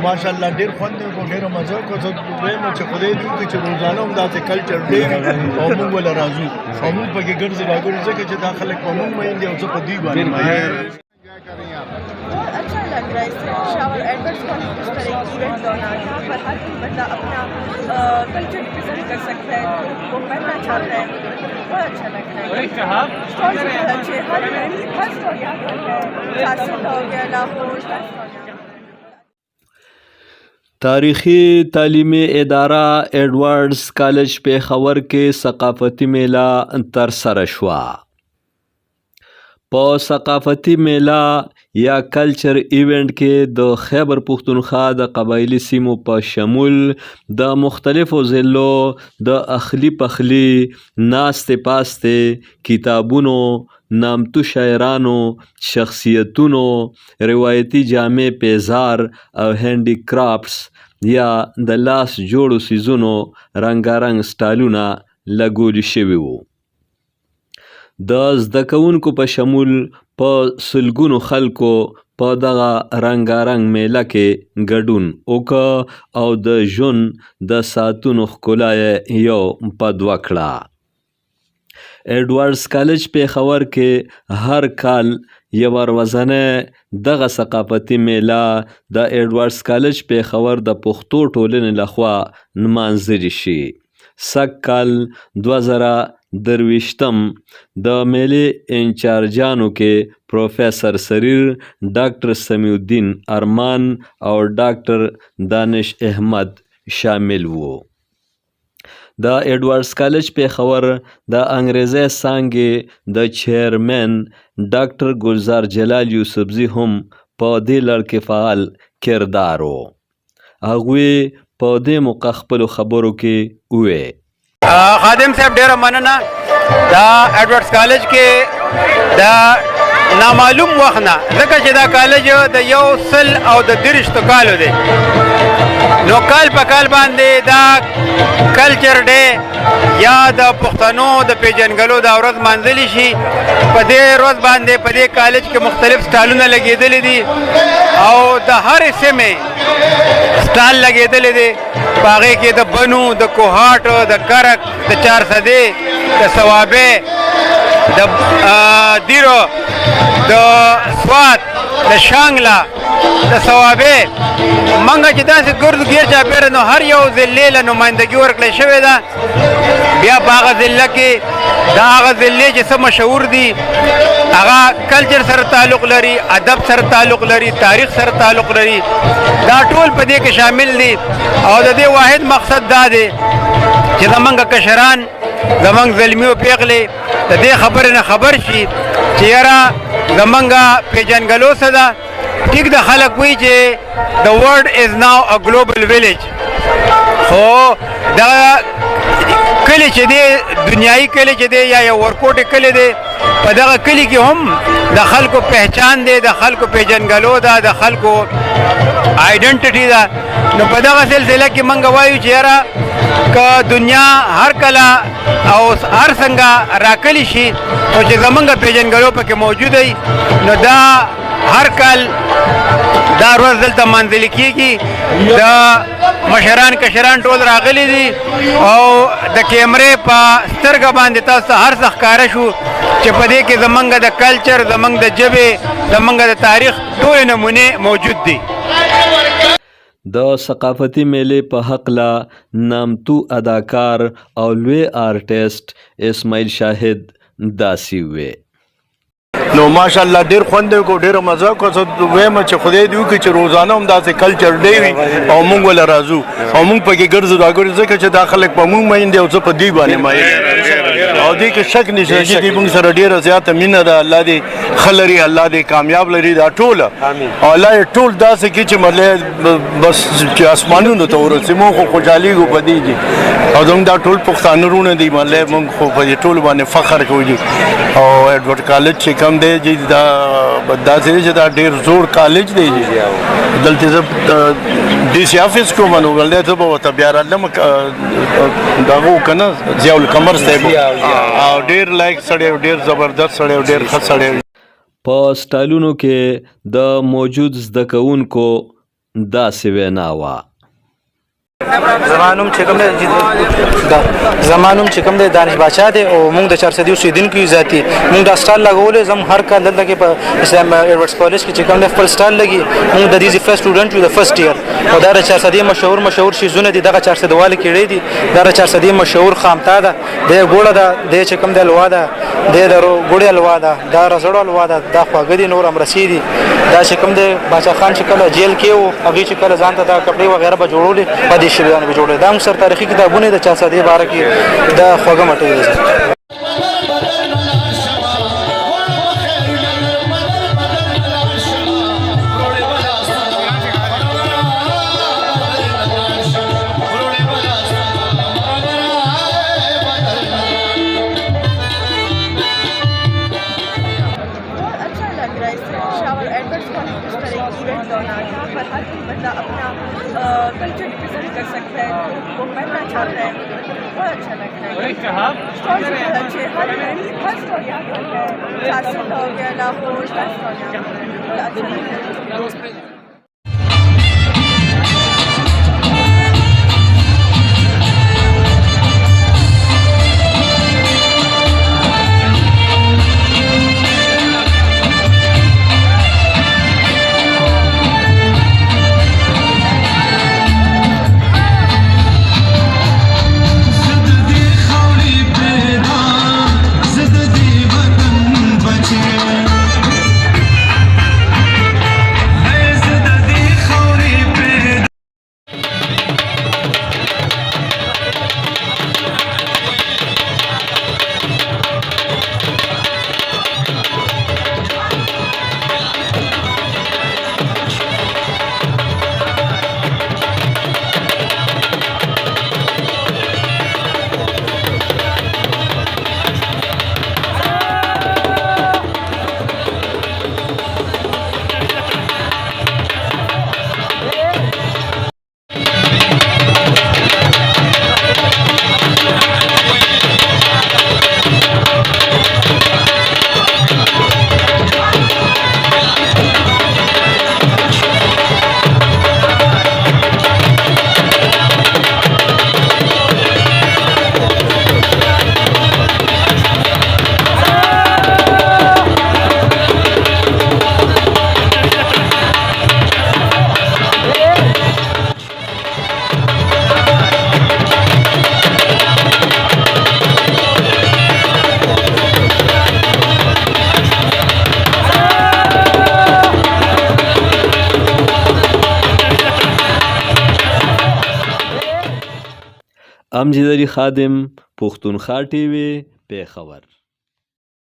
ماشاءالله ډېر خوند یې وکړو، ډېره مزه وکړه. زه وایم چې خدای دې وکړي چې روزانه هم داسې کلچر ډے وي او موږ ول راځو او موږ پکې ګرځو راګرځو ځکه چې دا خلک په موږ مین دي او زه په دوی باندې مین. अच्छा लग रहा है इससे शावर एडवर्ड्स को इस तरह की इवेंट होना, यहाँ पर हर कोई बंदा अपना कल्चर रिप्रेजेंट कर सकता है, वो पढ़ना चाहता है, बहुत अच्छा लग रहा है. स्टॉल बहुत अच्छे, हर स्टॉल यहाँ पर है, झांसी का हो गया, लाहौर, تاریخی تعلیمی اداره ایڈورڈز کالج پیښور کې ثقافتي میله ترسره شوه. په ثقافتي میله یا کلچر ایونٹ کې د خیبر پښتونخوا د قبایلي سیمو په شمول د مختلفو ضلعو د اخلي پخلي ناستې پاستې کتابونو، نامتو شاعرانو، شخصیتونو، روایتي جامې پیزار او هینډي کرافټس یا د لاس جوړو څیزونو رنګارنګ سټایلونه لګولي شوي وو. د زده کوونکو په شمول په سلګونو خلکو په دغه رنګارنګ میله کې ګډون وکړه او د ژوند د ساعتونو ښکلا یې یو په دوه کړه. ایډورډز کالج پیښور کې هر کال یو ورځنی دغه ثقافتي میله د ایډورډز کالج پیښور د پښتو ټولنې لخوا نمانځلې شي. سږ کال 2023 د میلې انچارجانو کې پروفیسر سریر، ډاکټر سمیع الدین ارمان او ډاکټر دانش احمد شامل وو. د ایډورډز کالج پیښور د انګریزي څانګې د چیرمن ډاکټر ګلزار جلال یوسفزي هم په دې لړ کې فعال کردار و. هغوی په دې موقع خپلو خبرو کې وویل: خادم صاحب ډیره مننه. دا ایډورډز کالج کې دا نامعلوم وخت نه، ځکه چې دا کالج د 130 کالو دی، نو کال په کال باندې دا کلچر ډے یا د پښتنو د پیژنګلو دا ورځ مانځلی شي. په دې ورځ باندې په دې کالج کې مختلف سټالونه لګېدلي دي او د هرې سیمې سټال لګېدلی دی. په هغې کې د بنو، د کوهاټ، د کرک، د چارسدې، د صوابې، د دیرو، د سوات، د شانګله، د صوابې. منګه چې داسې ګرد ګیر چاپېره نو هر یو ضلعې له نمایندګي ورکړی شوې ده. بیا په هغه ضلع کې دا هغه ضلعې چې څه مشهور دي هغه کلچر سره تعلق لري، ادب سره تعلق لري، تاریخ سره تعلق لري، دا ټول په دې کې شامل دي. او د دې واحد مقصد دا دی چې زمونږ کشران، زمونږ زلمي او پیغلې د دې خبرې نه خبر شي چې یاره زمونږ پیژنګلو څه ده. ټیک د خلک وایي چې the world is now a global village، خو دا کلی چې دی، دنیایي کلی چې دی یا یو ورکوټې کلی دی، په دغه کلی کې هم د خلکو پہچان دی، د خلکو پیژنګلو ده، د خلکو آیډنټټي ده. نو په دغه سلسله کې موږ وایو چې یاره که دنیا هر کله او هر څنګه راکلی شي او چې زمونږ پیژنګلو پکې موجود دی، نو دا هر کال دا ورځ دلته منځلې کېږي. د مشران کشران ټول راغلي دي او د کیمرې په سترګه باندې تاسو ته هر څه ښکاره شو چې په دې کې زمونږ د کلچر، زمونږ د ژبې، زمونږ د تاریخ ټولې نمونې موجود دي. د ثقافتي میلې په هکله نامتو اداکار او لوی آرټسټ اسماعیل شاهد داسې وویل: نو ماشاءالله ډېر خوند یې وکړو، ډېره مزه وکړه. زه وایم چې خدای دې وکړي چې روزانه هم داسې کلچر ډے وي او موږ ول راځو او موږ پکې ګرځو راګرځو ځکه چې دا خلک په موږ مین دي او زه په دوی باندې مین او دې کې شک نشته چې دوی موږ سره ډېره زیاته مینه ده. الله دې ښه لري، الله دې کامیاب لري دا ټوله، او الله یې ټول داسې کړي چې مطلب بس چې اسمانونو ته ورسي. موږ خو خوشحالېږو په دې دي او زموږ دا ټول پښتانه وروڼه دي، مطلب موږ خو په دې ټولو باندې فخر کوو. او ایډورډ کالج چې کوم دی دا داسې دی چې دا ډېر زوړ کالج دی. دلته زه ډي سي افس کوم نو ولې ته به ورته بیا راتلم دغه وکنه ضیاء القمر صاحب او ډېر لایک سړی، ډېر زبردست سړی، ډېر ښه سړی. په سټایلونو کې د موجود زده کوونکو داسې وینا وه. زمانوم چې کوم دی دانش باچا دی او موږ د 400 اوسیدونکو یو ذاتي موږ دا سټال لګولې زم هر کال دلته کې په اسلام ایډورډز کالج کې چې کوم خپل سټال لګي موږ د دې فرست سټوډنټ یو د فرست ایئر او دا 400 مشهور شیزونه دي دغه 400 واله کېړې دي دا 400 مشهور خامتا ده د ګوړه ده د چې کوم د الوا ده د ګوړې الوا ده دا رزړو الوا ده دا خواږه دي نور امرسي دي دا چې کوم د باچا خان چې کله جیل کې وو هغه چې کله ځان ته دا کپڑے وغیرہ به جوړولې په دې شریان به جوړې دا موږ سره تاریخي کتابونه د 400 باره کې دا خوږه مټې دي. Culture represent कर सकता है वो पढ़ना चाहता है बहुत अच्छा लगता है. स्टॉल बहुत अच्छे हर स्टॉल यहाँ पर है 400 हो गया लाहौर का स्टॉल यहाँ पर बहुत अच्छा लगता है. امجد علي خادم پښتونخوا TV پیښور.